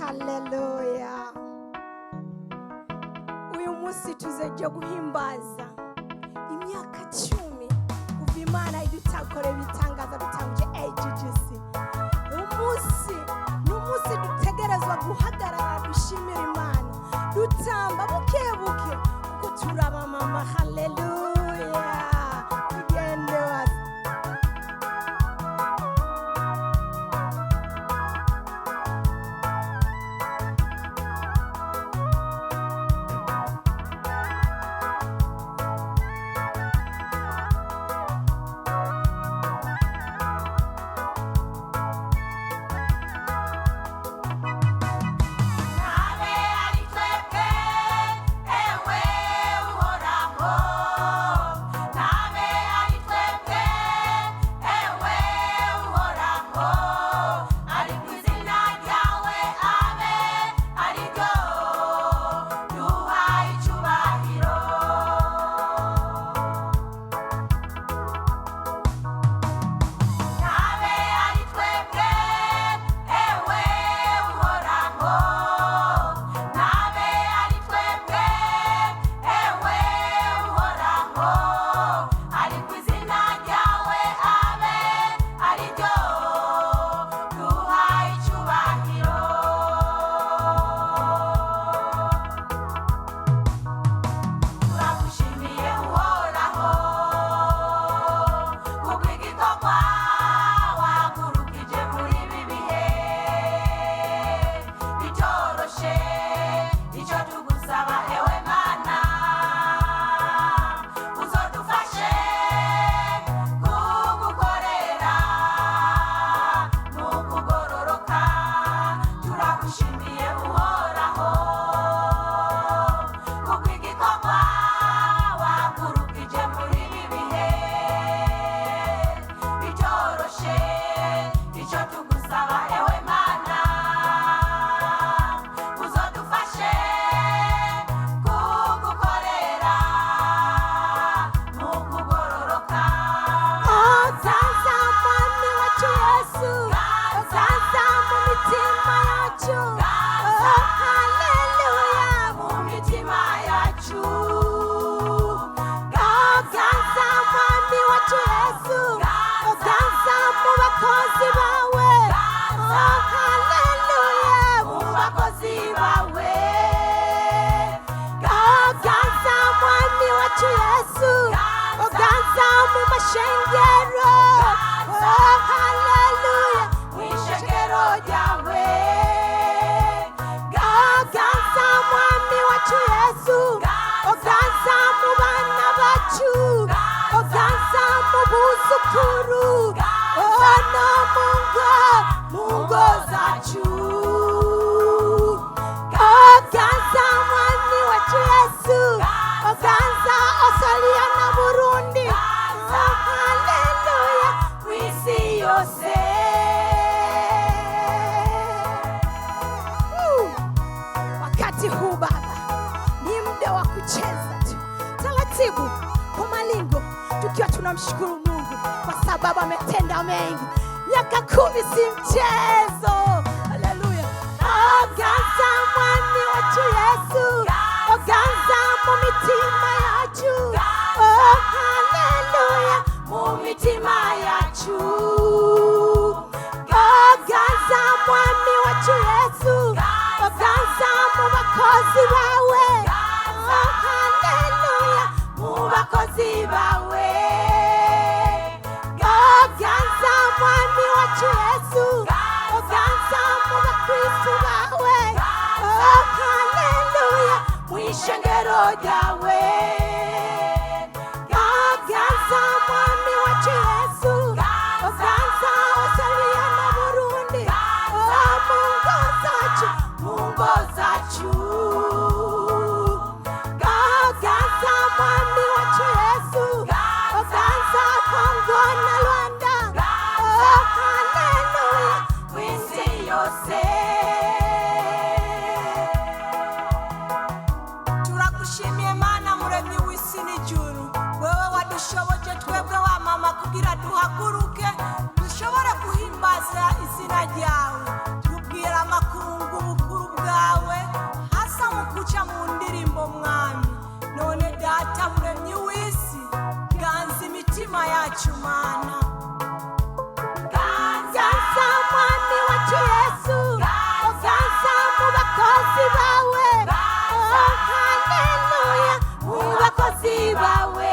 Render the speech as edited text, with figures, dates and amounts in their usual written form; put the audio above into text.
Haleluya. Uyu munsi tuzeje guhimbaza imyaka 10 kuva Imana idutakore bitangaza bitanguje AGGC. Umunsi dutegerezwa guhagarara dushimira Imana dutamba buke buke kuko turaba mama. Haleluya. Tugende wasi. Wakati huu Baba ni muda wa kucheza tu taratibu kwa malingo, tukiwa tunamshukuru Mungu kwa sababu ametenda mengi. Miaka 10 si mchezo. Haleluya. Oganza mwani wacu Yesu, oganza mu mitima yacu. Oh haleluya, mu mitima yacu. Oganza mwani wacu Yesu, oganza mu bakozi bawe. Oh haleluya, mu bakozi bawe. Oganza mwami wacu Yesu, oganza mu bakristo bawe. Oh haleluya, mu ishengero ryawe. Oganza mwami wacu Yesu, oganza Australia na Burundi. Oh mu ngo zacu, mu ngo zacu. Oganza mwami wacu Yesu, oganza Kongo na Rwanda. Oh haleluya, kwisi yose. Turakushimiye Mana muremyi w'isi n'ijuru, wewe wadushoboje twebwe wa mama kugira duhaguruke dushobore guhimbaza izina ryawe. Tubwira amakungu bukuru guca mu ndirimbo mwami. None data muremyi w'isi, ganza imitima yacu mana. Ganza mwami wacu Yesu, ganza mu bakozi bawe. Oh haleluya, mu bakozi bawe.